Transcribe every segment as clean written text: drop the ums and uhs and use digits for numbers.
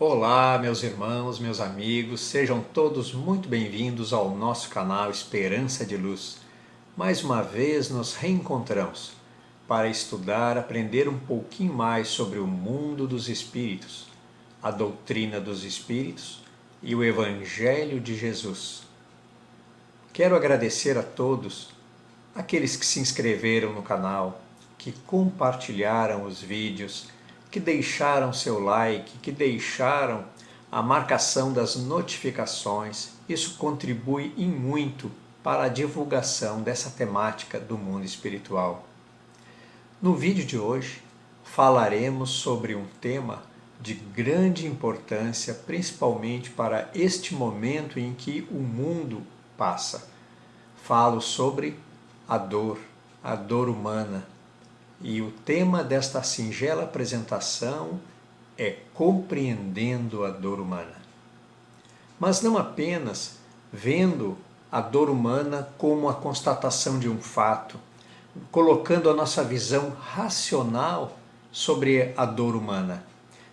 Olá, meus irmãos, meus amigos, sejam todos muito bem-vindos ao nosso canal Esperança de Luz. Mais uma vez nos reencontramos para estudar, aprender um pouquinho mais sobre o mundo dos espíritos, a doutrina dos espíritos e o Evangelho de Jesus. Quero agradecer a todos aqueles que se inscreveram no canal, que compartilharam os vídeos, que deixaram seu like, que deixaram a marcação das notificações. Isso contribui em muito para a divulgação dessa temática do mundo espiritual. No vídeo de hoje falaremos sobre um tema de grande importância, principalmente para este momento em que o mundo passa. Falo sobre a dor humana. E o tema desta singela apresentação é Compreendendo a Dor Humana. Mas não apenas vendo a dor humana como a constatação de um fato, colocando a nossa visão racional sobre a dor humana,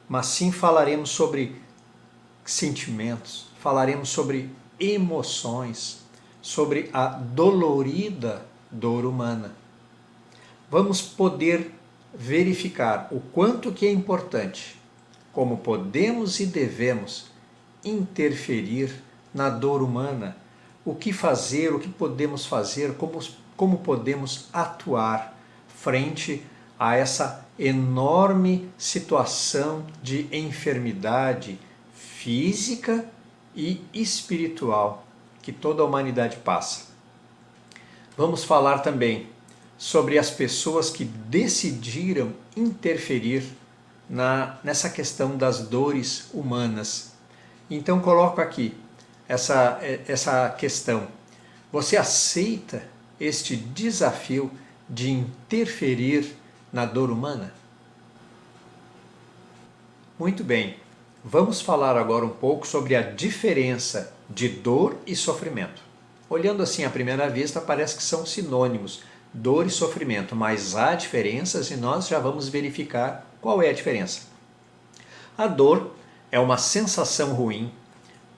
mas sim falaremos sobre sentimentos, falaremos sobre emoções, sobre a dolorida dor humana. Vamos poder verificar o quanto que é importante, como podemos e devemos interferir na dor humana, o que fazer, o que podemos fazer, como podemos atuar frente a essa enorme situação de enfermidade física e espiritual que toda a humanidade passa. Vamos falar também sobre as pessoas que decidiram interferir nessa questão das dores humanas. Então coloco aqui essa questão. Você aceita este desafio de interferir na dor humana? Muito bem, vamos falar agora um pouco sobre a diferença de dor e sofrimento. Olhando assim à primeira vista, parece que são sinônimos, dor e sofrimento, mas há diferenças e nós já vamos verificar qual é a diferença. A dor é uma sensação ruim,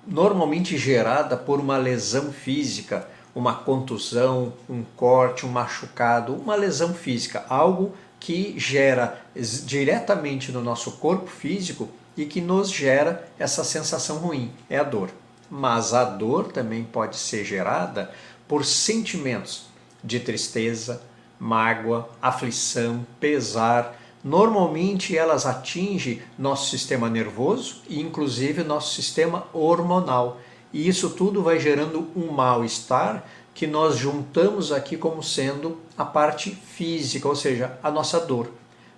normalmente gerada por uma lesão física, uma contusão, um corte, um machucado, uma lesão física, algo que gera diretamente no nosso corpo físico e que nos gera essa sensação ruim, é a dor. Mas a dor também pode ser gerada por sentimentos de tristeza, mágoa, aflição, pesar. Normalmente elas atingem nosso sistema nervoso e inclusive nosso sistema hormonal. E isso tudo vai gerando um mal-estar que nós juntamos aqui como sendo a parte física, ou seja, a nossa dor.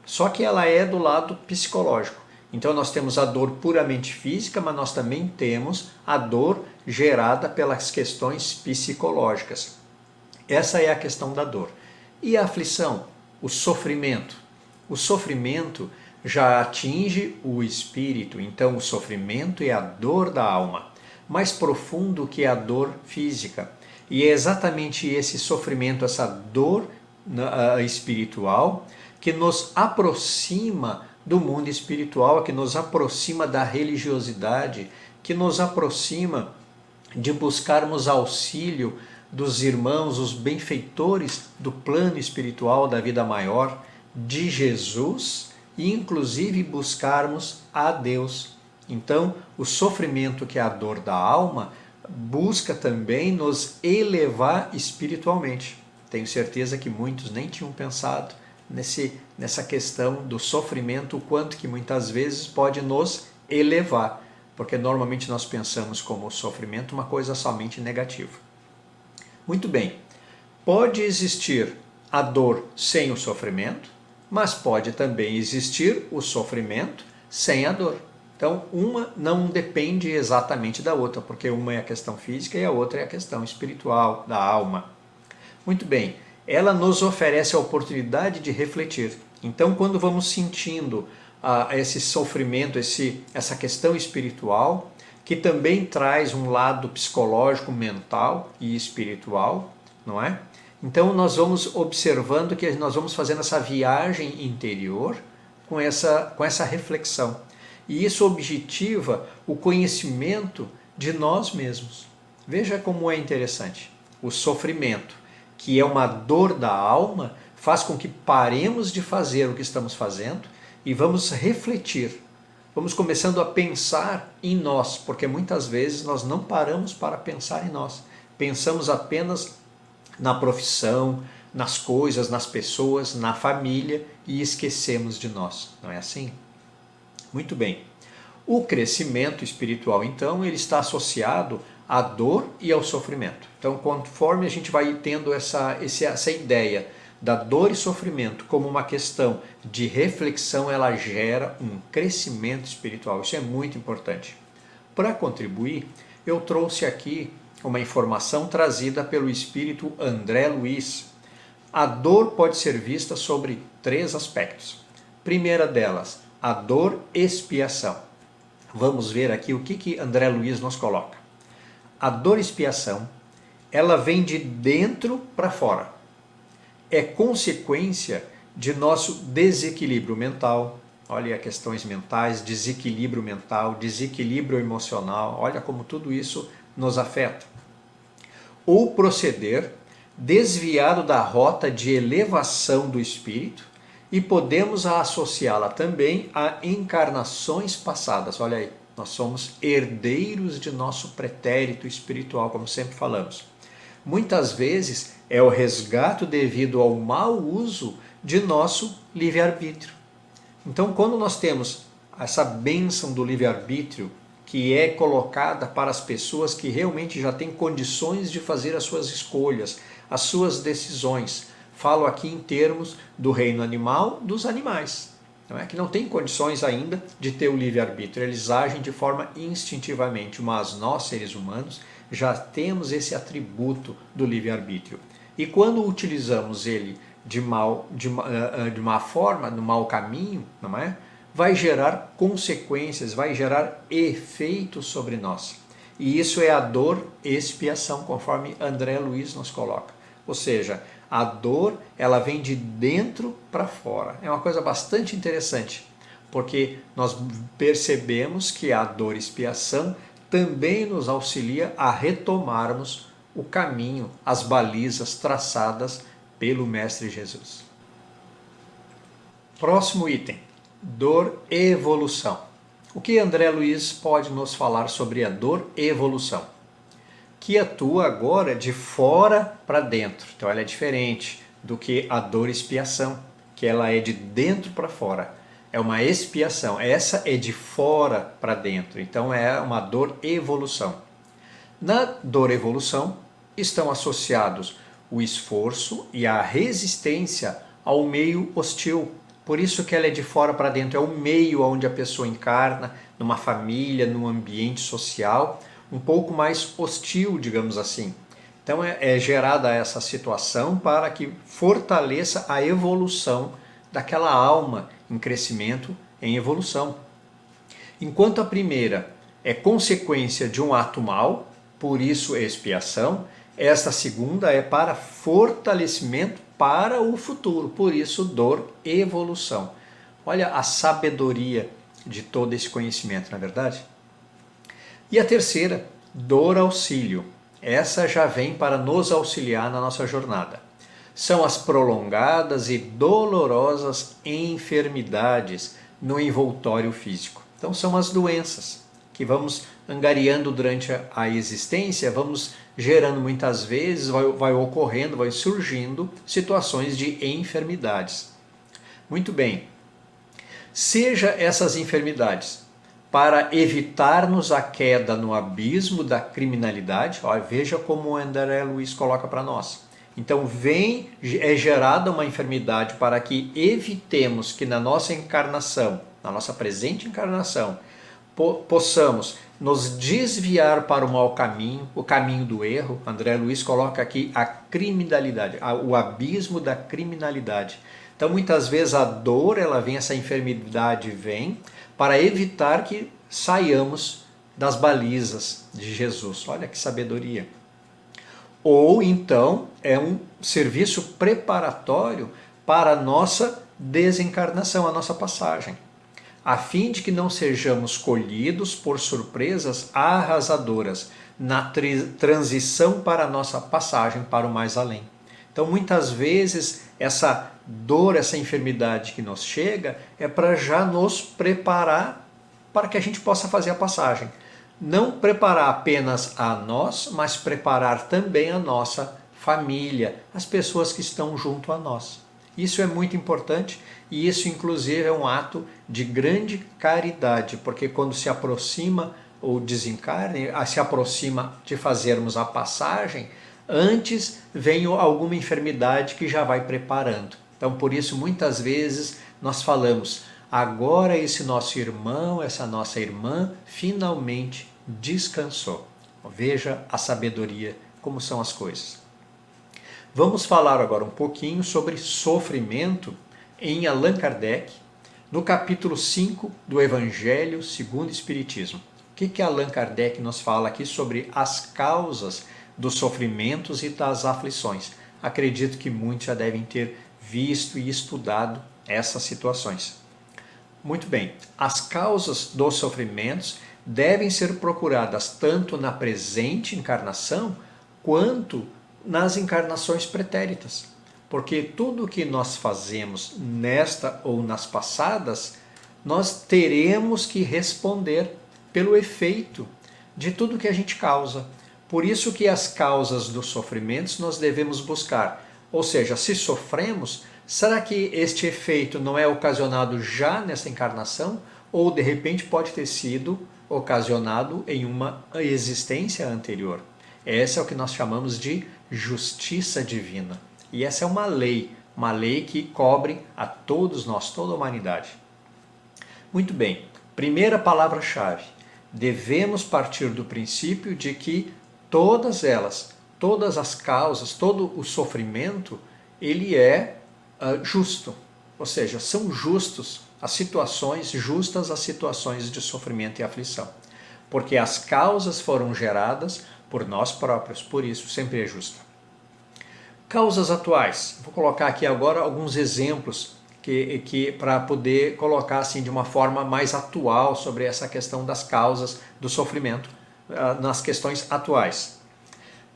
Só que ela é do lado psicológico. Então nós temos a dor puramente física, mas nós também temos a dor gerada pelas questões psicológicas. Essa é a questão da dor. E a aflição, o sofrimento? O sofrimento já atinge o espírito, então o sofrimento é a dor da alma, mais profundo que a dor física. E é exatamente esse sofrimento, essa dor espiritual, que nos aproxima do mundo espiritual, que nos aproxima da religiosidade, que nos aproxima de buscarmos auxílio dos irmãos, os benfeitores do plano espiritual da vida maior, de Jesus, e inclusive buscarmos a Deus. Então, o sofrimento, que é a dor da alma, busca também nos elevar espiritualmente. Tenho certeza que muitos nem tinham pensado nessa questão do sofrimento, o quanto que muitas vezes pode nos elevar, porque normalmente nós pensamos como o sofrimento uma coisa somente negativa. Muito bem, pode existir a dor sem o sofrimento, mas pode também existir o sofrimento sem a dor. Então, uma não depende exatamente da outra, porque uma é a questão física e a outra é a questão espiritual, da alma. Muito bem, ela nos oferece a oportunidade de refletir. Então, quando vamos sentindo esse sofrimento, essa questão espiritual, que também traz um lado psicológico, mental e espiritual, não é? Então nós vamos observando que nós vamos fazendo essa viagem interior com essa reflexão. e isso objetiva o conhecimento de nós mesmos. Veja como é interessante. O sofrimento, que é uma dor da alma, faz com que paremos de fazer o que estamos fazendo e vamos refletir. Vamos começando a pensar em nós, porque muitas vezes nós não paramos para pensar em nós. Pensamos apenas na profissão, nas coisas, nas pessoas, na família e esquecemos de nós. Não é assim? Muito bem. O crescimento espiritual, então, ele está associado à dor e ao sofrimento. Então, conforme a gente vai tendo essa ideia da dor e sofrimento como uma questão de reflexão, ela gera um crescimento espiritual. Isso é muito importante. Para contribuir, eu trouxe aqui uma informação trazida pelo espírito André Luiz. A dor pode ser vista sobre 3 aspectos. Primeira delas, a dor expiação. Vamos ver aqui o que André Luiz nos coloca. A dor expiação, ela vem de dentro para fora. É consequência de nosso desequilíbrio mental. Olha, questões mentais, desequilíbrio mental, desequilíbrio emocional. Olha como tudo isso nos afeta. Ou proceder desviado da rota de elevação do espírito e podemos associá-la também a encarnações passadas. Olha aí, nós somos herdeiros de nosso pretérito espiritual, como sempre falamos. Muitas vezes é o resgate devido ao mau uso de nosso livre-arbítrio. Então, quando nós temos essa bênção do livre-arbítrio, que é colocada para as pessoas que realmente já têm condições de fazer as suas escolhas, as suas decisões. Falo aqui em termos do reino animal, dos animais, não é? Que não têm condições ainda de ter o livre-arbítrio. Eles agem de forma instintivamente, mas nós, seres humanos, já temos esse atributo do livre-arbítrio. E quando utilizamos ele de má forma, no mau caminho, não é? Vai gerar consequências, vai gerar efeitos sobre nós. E isso é a dor expiação, conforme André Luiz nos coloca. Ou seja, a dor, ela vem de dentro para fora. É uma coisa bastante interessante, porque nós percebemos que a dor expiação também nos auxilia a retomarmos o caminho, as balizas traçadas pelo Mestre Jesus. Próximo item. Dor e evolução. O que André Luiz pode nos falar sobre a dor e evolução? Que atua agora de fora para dentro. Então ela é diferente do que a dor e expiação, que ela é de dentro para fora. É uma expiação. Essa é de fora para dentro. Então é uma dor e evolução. Na dor e evolução estão associados o esforço e a resistência ao meio hostil. Por isso que ela é de fora para dentro, é o meio onde a pessoa encarna, numa família, num ambiente social, um pouco mais hostil, digamos assim. Então é gerada essa situação para que fortaleça a evolução daquela alma em crescimento, em evolução. Enquanto a primeira é consequência de um ato mau, por isso expiação, esta segunda é para fortalecimento para o futuro, por isso dor e evolução. Olha a sabedoria de todo esse conhecimento, não é verdade? E a terceira, dor auxílio. Essa já vem para nos auxiliar na nossa jornada. São as prolongadas e dolorosas enfermidades no envoltório físico. Então são as doenças que vamos angariando durante a existência, vamos gerando muitas vezes, vai ocorrendo, vai surgindo situações de enfermidades. Muito bem, seja essas enfermidades para evitar-nos a queda no abismo da criminalidade, olha, veja como o André Luiz coloca para nós. Então é gerada uma enfermidade para que evitemos que na nossa encarnação, na nossa presente encarnação, possamos nos desviar para o mau caminho, o caminho do erro. André Luiz coloca aqui a criminalidade, o abismo da criminalidade. Então muitas vezes a dor, ela vem, essa enfermidade vem para evitar que saiamos das balizas de Jesus. Olha que sabedoria. Ou então é um serviço preparatório para a nossa desencarnação, a nossa passagem. a fim de que não sejamos colhidos por surpresas arrasadoras na transição para a nossa passagem para o mais além. Então, muitas vezes, essa dor, essa enfermidade que nos chega é para já nos preparar para que a gente possa fazer a passagem. Não preparar apenas a nós, mas preparar também a nossa família, as pessoas que estão junto a nós. Isso é muito importante e isso, inclusive, é um ato de grande caridade, porque quando se aproxima o desencarne, se aproxima de fazermos a passagem, antes vem alguma enfermidade que já vai preparando. Então, por isso, muitas vezes nós falamos, agora esse nosso irmão, essa nossa irmã, finalmente descansou. Veja a sabedoria, como são as coisas. Vamos falar agora um pouquinho sobre sofrimento em Allan Kardec, no capítulo 5 do Evangelho segundo o Espiritismo. O que Allan Kardec nos fala aqui sobre as causas dos sofrimentos e das aflições? Acredito que muitos já devem ter visto e estudado essas situações. Muito bem, as causas dos sofrimentos devem ser procuradas tanto na presente encarnação quanto nas encarnações pretéritas, porque tudo o que nós fazemos nesta ou nas passadas, nós teremos que responder pelo efeito de tudo que a gente causa. Por isso que as causas dos sofrimentos nós devemos buscar. Ou seja, se sofremos, será que este efeito não é ocasionado já nessa encarnação? Ou de repente pode ter sido ocasionado em uma existência anterior? Essa é o que nós chamamos de justiça divina. E essa é uma lei que cobre a todos nós, toda a humanidade. Muito bem, primeira palavra-chave. Devemos partir do princípio de que todas elas, todas as causas, todo o sofrimento, ele é justo. Ou seja, são justas as situações de sofrimento e aflição. Porque as causas foram geradas por nós próprios, por isso sempre é justa. Causas atuais. Vou colocar aqui agora alguns exemplos que para poder colocar assim de uma forma mais atual sobre essa questão das causas do sofrimento nas questões atuais.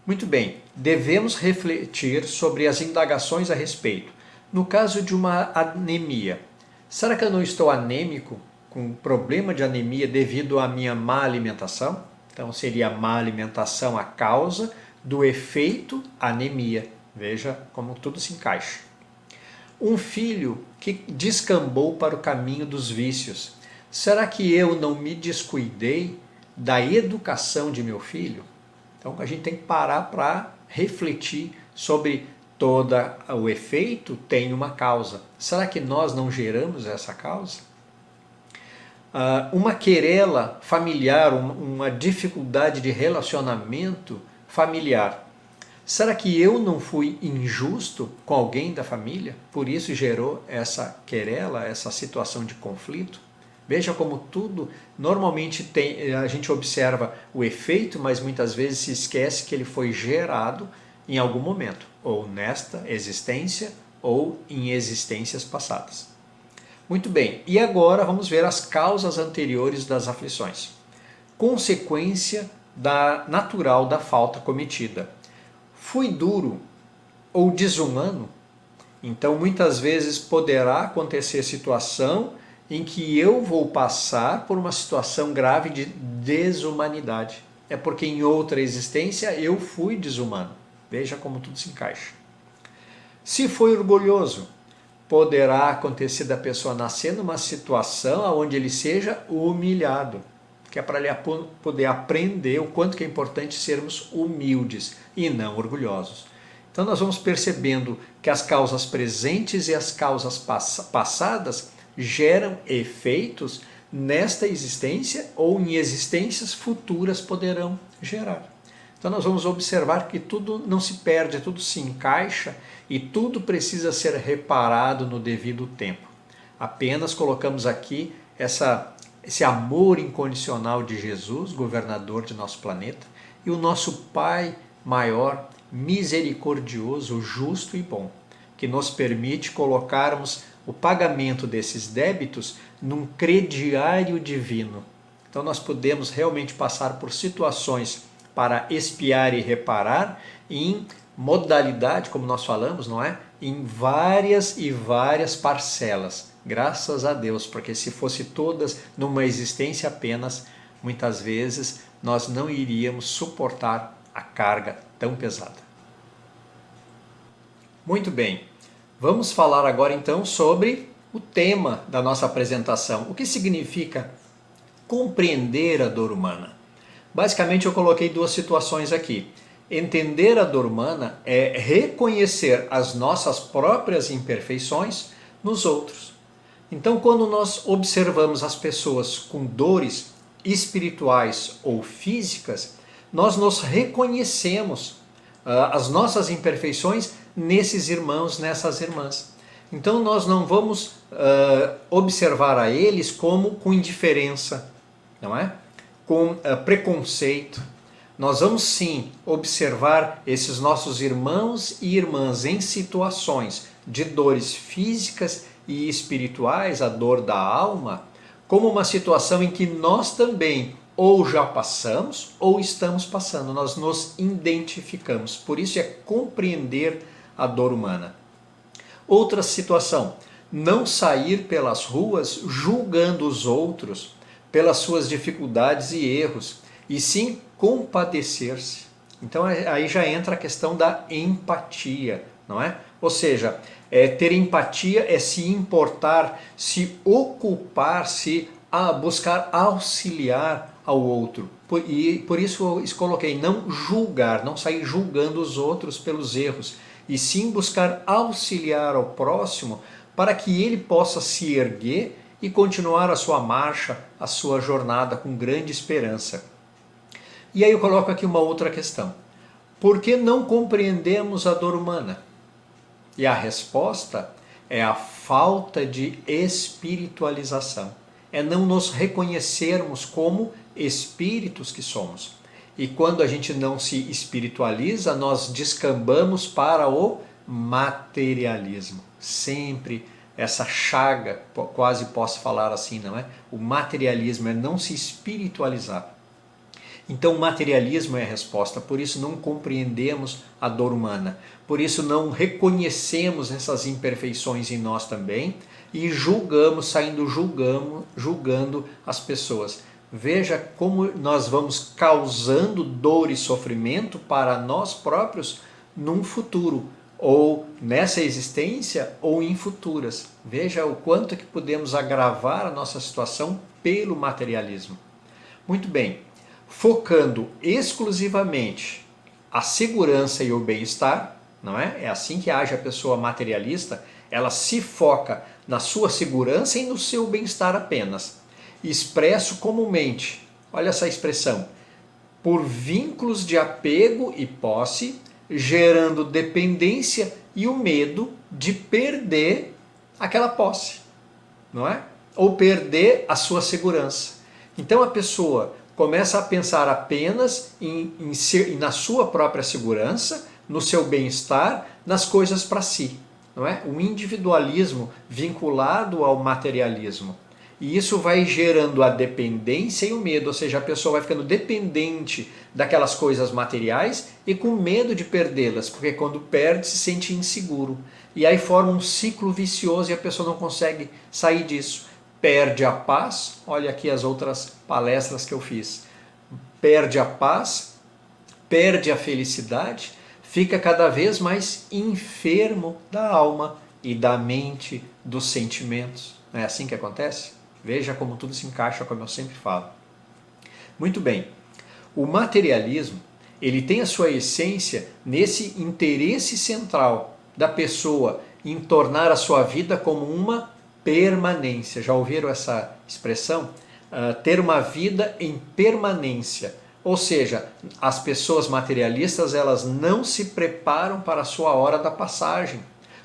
Muito bem, devemos refletir sobre as indagações a respeito. No caso de uma anemia, será que eu não estou anêmico, com problema de anemia devido à minha má alimentação? Então seria a má alimentação a causa do efeito anemia. Veja como tudo se encaixa. Um filho que descambou para o caminho dos vícios. Será que eu não me descuidei da educação de meu filho? Então a gente tem que parar para refletir sobre todo o efeito tem uma causa. Será que nós não geramos essa causa? Uma querela familiar, uma dificuldade de relacionamento familiar. Será que eu não fui injusto com alguém da família? Por isso gerou essa querela, essa situação de conflito? Veja como tudo, normalmente a gente observa o efeito, mas muitas vezes se esquece que ele foi gerado em algum momento, ou nesta existência, ou em existências passadas. Muito bem, e agora vamos ver as causas anteriores das aflições. Consequência natural da falta cometida. Fui duro ou desumano? Então, muitas vezes poderá acontecer situação em que eu vou passar por uma situação grave de desumanidade. É porque em outra existência eu fui desumano. Veja como tudo se encaixa. Se foi orgulhoso, poderá acontecer da pessoa nascer numa situação onde ele seja humilhado, que é para ele poder aprender o quanto que é importante sermos humildes e não orgulhosos. Então nós vamos percebendo que as causas presentes e as causas passadas geram efeitos nesta existência ou em existências futuras poderão gerar. Então nós vamos observar que tudo não se perde, tudo se encaixa e tudo precisa ser reparado no devido tempo. Apenas colocamos aqui esse amor incondicional de Jesus, governador de nosso planeta, e o nosso Pai maior, misericordioso, justo e bom, que nos permite colocarmos o pagamento desses débitos num crediário divino. Então nós podemos realmente passar por situações para expiar e reparar em modalidade, como nós falamos, não é? Em várias e várias parcelas. Graças a Deus, porque se fosse todas numa existência apenas, muitas vezes nós não iríamos suportar a carga tão pesada. Muito bem, vamos falar agora então sobre o tema da nossa apresentação. O que significa compreender a dor humana? Basicamente eu coloquei duas situações aqui. Entender a dor humana é reconhecer as nossas próprias imperfeições nos outros. Então, quando nós observamos as pessoas com dores espirituais ou físicas, nós nos reconhecemos as nossas imperfeições nesses irmãos, nessas irmãs. Então, nós não vamos observar a eles como com indiferença, não é? Com preconceito. Nós vamos sim observar esses nossos irmãos e irmãs em situações de dores físicas e espirituais, a dor da alma, como uma situação em que nós também ou já passamos ou estamos passando, nós nos identificamos. Por isso é compreender a dor humana. Outra situação, não sair pelas ruas julgando os outros pelas suas dificuldades e erros, e sim compadecer-se. Então aí já entra a questão da empatia, não é? Ou seja, ter empatia é se importar, se ocupar, buscar auxiliar ao outro. E por isso eu coloquei não julgar, não sair julgando os outros pelos erros, e sim buscar auxiliar ao próximo para que ele possa se erguer e continuar a sua marcha, a sua jornada com grande esperança. E aí eu coloco aqui uma outra questão. Por que não compreendemos a dor humana? E a resposta é a falta de espiritualização. É não nos reconhecermos como espíritos que somos. E quando a gente não se espiritualiza, nós descambamos para o materialismo. Sempre essa chaga, quase posso falar assim, não é? O materialismo é não se espiritualizar. Então o materialismo é a resposta, por isso não compreendemos a dor humana, por isso não reconhecemos essas imperfeições em nós também e julgando as pessoas. Veja como nós vamos causando dor e sofrimento para nós próprios num futuro, ou nessa existência ou em futuras. Veja o quanto que podemos agravar a nossa situação pelo materialismo. Muito bem, focando exclusivamente a segurança e o bem-estar, não é? É assim que age a pessoa materialista, ela se foca na sua segurança e no seu bem-estar apenas. Expresso comumente, olha essa expressão, por vínculos de apego e posse, gerando dependência e o medo de perder aquela posse, não é? Ou perder a sua segurança. Então a pessoa começa a pensar apenas na sua própria segurança, no seu bem-estar, nas coisas para si, não é? O individualismo vinculado ao materialismo. E isso vai gerando a dependência e o medo, ou seja, a pessoa vai ficando dependente daquelas coisas materiais e com medo de perdê-las, porque quando perde se sente inseguro. E aí forma um ciclo vicioso e a pessoa não consegue sair disso. Perde a paz, olha aqui as outras palestras que eu fiz. Perde a paz, perde a felicidade, fica cada vez mais enfermo da alma e da mente, dos sentimentos. Não é assim que acontece? Veja como tudo se encaixa, como eu sempre falo. Muito bem, o materialismo ele tem a sua essência nesse interesse central da pessoa em tornar a sua vida como uma permanência. Já ouviram essa expressão? Ter uma vida em permanência. Ou seja, as pessoas materialistas elas não se preparam para a sua hora da passagem,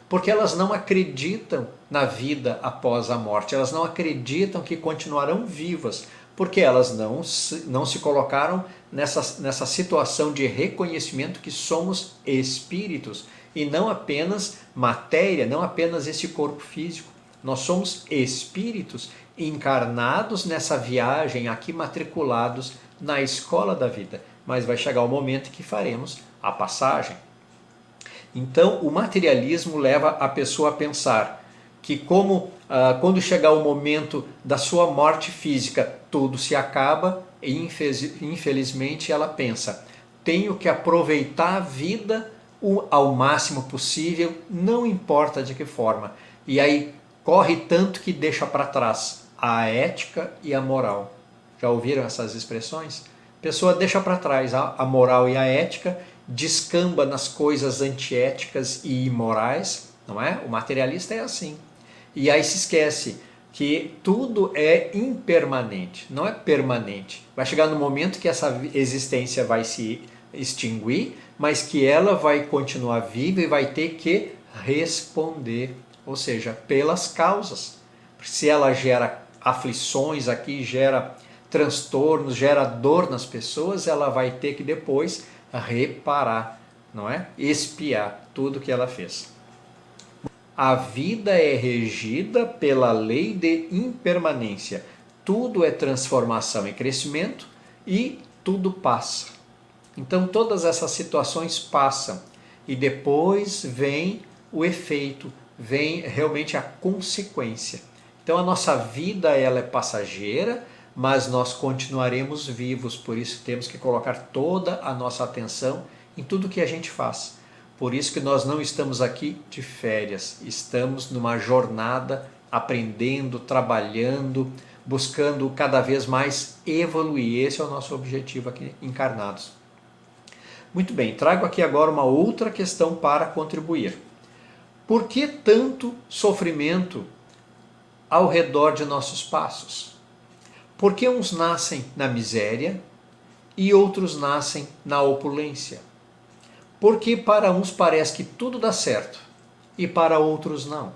porque elas não acreditam na vida após a morte, elas não acreditam que continuarão vivas, porque elas não se colocaram nessa situação de reconhecimento que somos espíritos e não apenas matéria, não apenas esse corpo físico. Nós somos espíritos encarnados nessa viagem aqui, matriculados na escola da vida. Mas vai chegar o momento que faremos a passagem. Então, o materialismo leva a pessoa a pensar que quando chegar o momento da sua morte física, tudo se acaba e infelizmente ela pensa, tenho que aproveitar a vida ao máximo possível, não importa de que forma. E aí corre tanto que deixa para trás a ética e a moral. Já ouviram essas expressões? A pessoa deixa para trás a moral e a ética, descamba nas coisas antiéticas e imorais, não é? O materialista é assim. E aí se esquece que tudo é impermanente, não é permanente. Vai chegar no momento que essa existência vai se extinguir, mas que ela vai continuar viva e vai ter que responder, ou seja, pelas causas. Se ela gera aflições aqui, gera transtornos, gera dor nas pessoas, ela vai ter que depois reparar, não é? Expiar tudo que ela fez. A vida é regida pela lei de impermanência. Tudo é transformação e crescimento e tudo passa. Então todas essas situações passam e depois vem o efeito, vem realmente a consequência. Então a nossa vida ela é passageira, mas nós continuaremos vivos, por isso temos que colocar toda a nossa atenção em tudo que a gente faz. Por isso que nós não estamos aqui de férias, estamos numa jornada, aprendendo, trabalhando, buscando cada vez mais evoluir. Esse é o nosso objetivo aqui encarnados. Muito bem, trago aqui agora uma outra questão para contribuir. Por que tanto sofrimento ao redor de nossos passos? Por que uns nascem na miséria e outros nascem na opulência? Porque para uns parece que tudo dá certo e para outros não.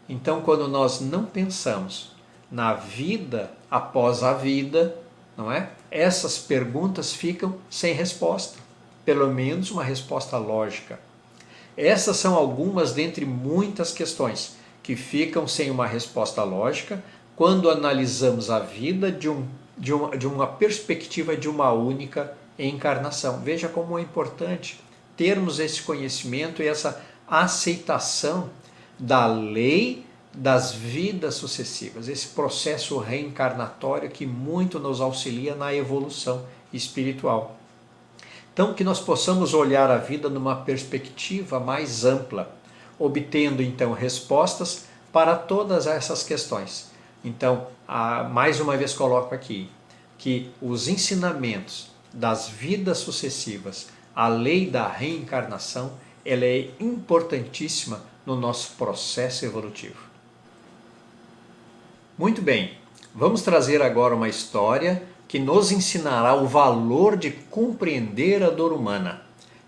Então, quando nós não pensamos na vida após a vida, não é? Essas perguntas ficam sem resposta, pelo menos uma resposta lógica. Essas são algumas dentre muitas questões que ficam sem uma resposta lógica quando analisamos a vida de uma perspectiva de uma única encarnação. Veja como é importante termos esse conhecimento e essa aceitação da lei das vidas sucessivas, esse processo reencarnatório que muito nos auxilia na evolução espiritual. Então, que nós possamos olhar a vida numa perspectiva mais ampla, obtendo então respostas para todas essas questões. Então, mais uma vez coloco aqui que os ensinamentos das vidas sucessivas, a lei da reencarnação, ela é importantíssima no nosso processo evolutivo. Muito bem, vamos trazer agora uma história que nos ensinará o valor de compreender a dor humana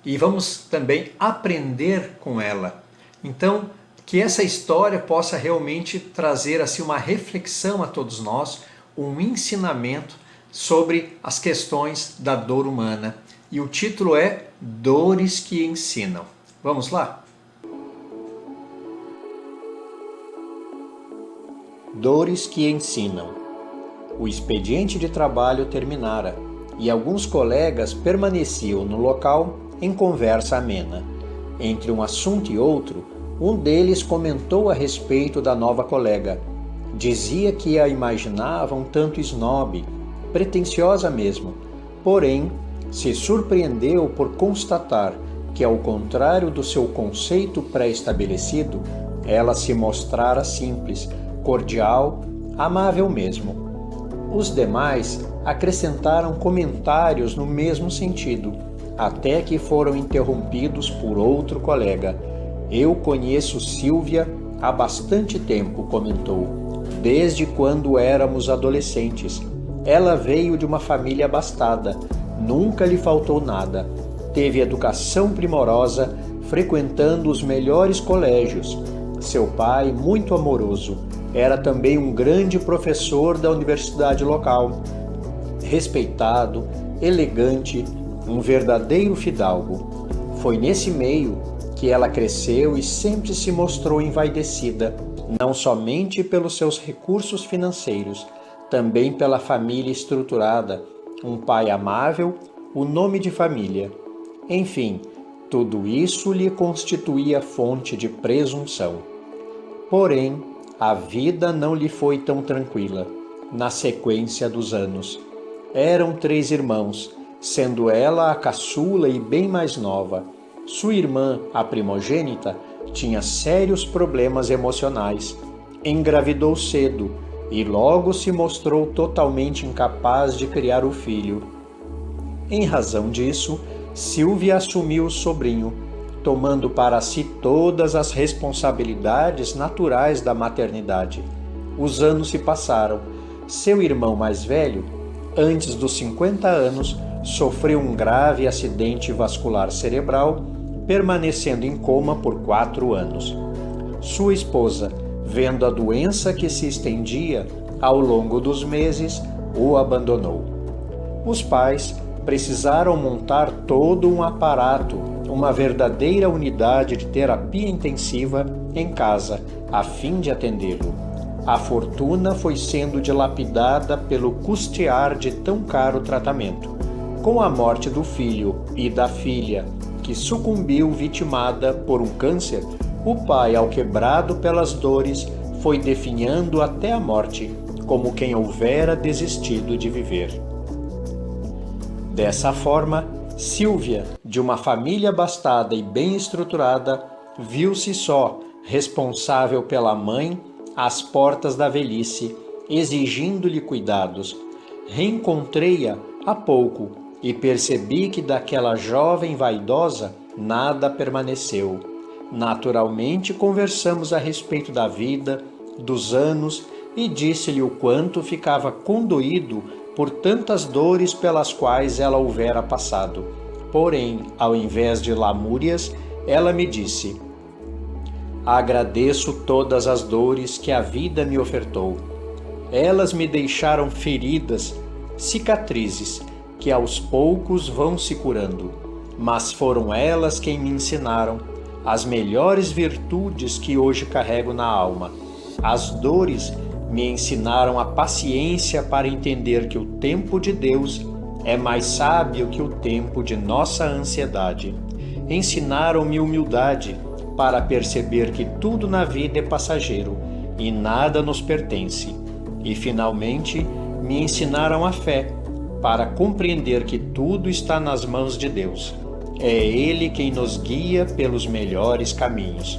e vamos também aprender com ela. Então, que essa história possa realmente trazer assim uma reflexão a todos nós, um ensinamento sobre as questões da dor humana. E o título é Dores que Ensinam. Vamos lá? Dores que ensinam. O expediente de trabalho terminara e alguns colegas permaneciam no local em conversa amena. Entre um assunto e outro, um deles comentou a respeito da nova colega. Dizia que a imaginava um tanto snob, pretensiosa mesmo, porém se surpreendeu por constatar que, ao contrário do seu conceito pré-estabelecido, ela se mostrara simples, cordial, amável mesmo. Os demais acrescentaram comentários no mesmo sentido, até que foram interrompidos por outro colega. Eu conheço Silvia há bastante tempo, comentou, desde quando éramos adolescentes. Ela veio de uma família abastada, nunca lhe faltou nada. Teve educação primorosa, frequentando os melhores colégios. Seu pai, muito amoroso, era também um grande professor da universidade local. Respeitado, elegante, um verdadeiro fidalgo. Foi nesse meio que ela cresceu e sempre se mostrou envaidecida, não somente pelos seus recursos financeiros, também pela família estruturada, um pai amável, o nome de família. Enfim, tudo isso lhe constituía fonte de presunção. Porém, a vida não lhe foi tão tranquila, na sequência dos anos. Eram 3 irmãos, sendo ela a caçula e bem mais nova. Sua irmã, a primogênita, tinha sérios problemas emocionais. Engravidou cedo e logo se mostrou totalmente incapaz de criar o filho. Em razão disso, Sílvia assumiu o sobrinho, tomando para si todas as responsabilidades naturais da maternidade. Os anos se passaram. Seu irmão mais velho, antes dos 50 anos, sofreu um grave acidente vascular cerebral, permanecendo em coma por 4 anos. Sua esposa, vendo a doença que se estendia ao longo dos meses, o abandonou. Os pais precisaram montar todo um aparato, uma verdadeira unidade de terapia intensiva em casa, a fim de atendê-lo. A fortuna foi sendo dilapidada pelo custear de tão caro tratamento. Com a morte do filho e da filha, que sucumbiu vitimada por um câncer, o pai, alquebrado pelas dores, foi definhando até a morte, como quem houvera desistido de viver. Dessa forma, Sílvia, de uma família abastada e bem estruturada, viu-se só, responsável pela mãe, às portas da velhice, exigindo-lhe cuidados. Reencontrei-a há pouco e percebi que daquela jovem vaidosa nada permaneceu. Naturalmente conversamos a respeito da vida, dos anos, e disse-lhe o quanto ficava condoído por tantas dores pelas quais ela houvera passado. Porém, ao invés de lamúrias, ela me disse: agradeço todas as dores que a vida me ofertou. Elas me deixaram feridas, cicatrizes, que aos poucos vão se curando. Mas foram elas quem me ensinaram as melhores virtudes que hoje carrego na alma. As dores me ensinaram a paciência para entender que o tempo de Deus é mais sábio que o tempo de nossa ansiedade. Ensinaram-me humildade para perceber que tudo na vida é passageiro e nada nos pertence. E, finalmente, me ensinaram a fé para compreender que tudo está nas mãos de Deus. É Ele quem nos guia pelos melhores caminhos.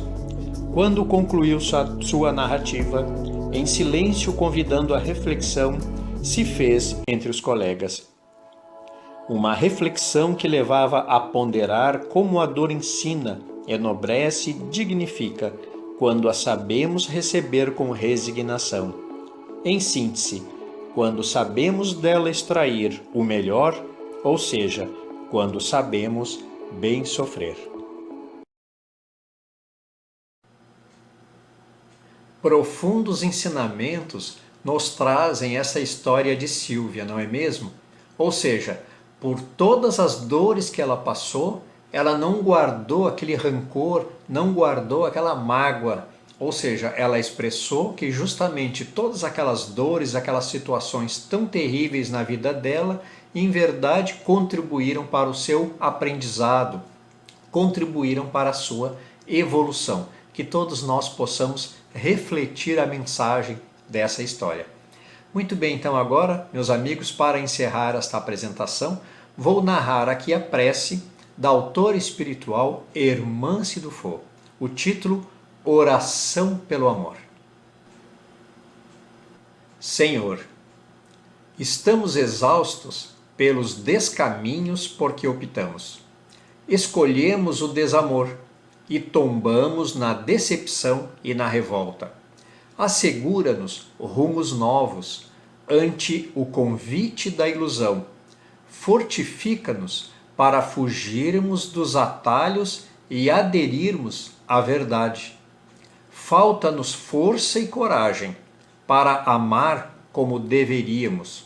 Quando concluiu sua narrativa, em silêncio convidando a reflexão, se fez entre os colegas. Uma reflexão que levava a ponderar como a dor ensina, enobrece e dignifica, quando a sabemos receber com resignação. Em síntese, quando sabemos dela extrair o melhor, ou seja, quando sabemos bem sofrer. Profundos ensinamentos nos trazem essa história de Sílvia, não é mesmo? Ou seja, por todas as dores que ela passou, ela não guardou aquele rancor, não guardou aquela mágoa. Ou seja, ela expressou que justamente todas aquelas dores, aquelas situações tão terríveis na vida dela, em verdade contribuíram para o seu aprendizado, contribuíram para a sua evolução. Que todos nós possamos refletir a mensagem dessa história. Muito bem, então agora, meus amigos, para encerrar esta apresentação, vou narrar aqui a prece da autora espiritual Hermance Dufour. O título: Oração pelo Amor. Senhor, estamos exaustos pelos descaminhos por que optamos. Escolhemos o desamor e tombamos na decepção e na revolta. Assegura-nos rumos novos ante o convite da ilusão. Fortifica-nos para fugirmos dos atalhos e aderirmos à verdade. Falta-nos força e coragem para amar como deveríamos.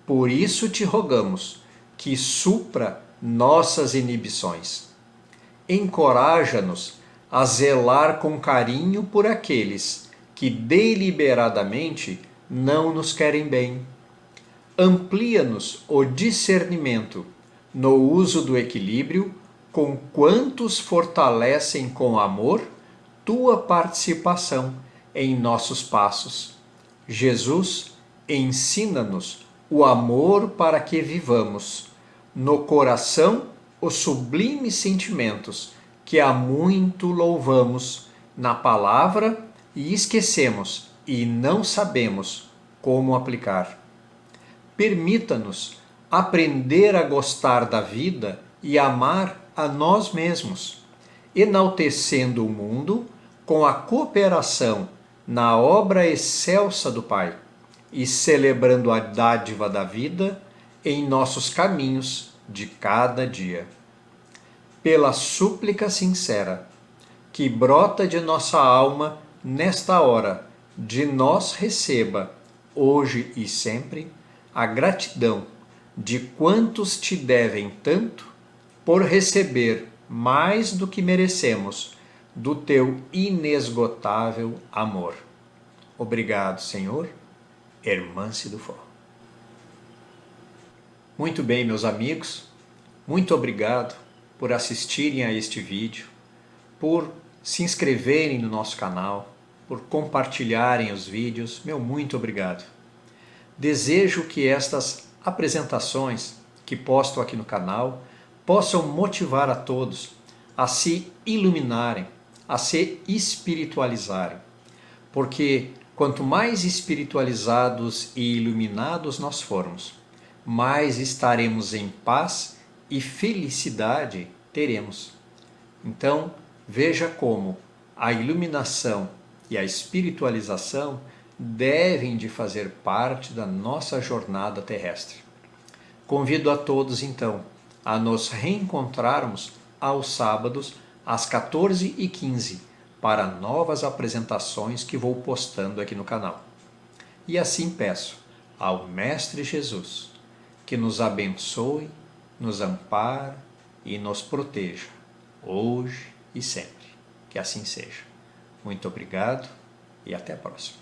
Por isso te rogamos que supra nossas inibições. Encoraja-nos a zelar com carinho por aqueles que deliberadamente não nos querem bem. Amplia-nos o discernimento no uso do equilíbrio com quantos fortalecem com amor tua participação em nossos passos. Jesus, ensina-nos o amor para que vivamos no coração os sublimes sentimentos que há muito louvamos na palavra e esquecemos e não sabemos como aplicar. Permita-nos aprender a gostar da vida e amar a nós mesmos, enaltecendo o mundo com a cooperação na obra excelsa do Pai e celebrando a dádiva da vida em nossos caminhos de cada dia. Pela súplica sincera que brota de nossa alma nesta hora, de nós receba, hoje e sempre, a gratidão de quantos te devem tanto por receber mais do que merecemos do teu inesgotável amor. Obrigado, Senhor. Hermance do Forró. Muito bem, meus amigos, muito obrigado por assistirem a este vídeo, por se inscreverem no nosso canal, por compartilharem os vídeos. Meu muito obrigado. Desejo que estas apresentações que posto aqui no canal possam motivar a todos a se iluminarem, a se espiritualizarem, porque quanto mais espiritualizados e iluminados nós formos, mais estaremos em paz e felicidade teremos. Então, veja como a iluminação e a espiritualização devem de fazer parte da nossa jornada terrestre. Convido a todos, então, a nos reencontrarmos aos sábados às 14h15 para novas apresentações que vou postando aqui no canal. E assim peço ao Mestre Jesus que nos abençoe, nos ampare e nos proteja, hoje e sempre. Que assim seja. Muito obrigado e até a próxima.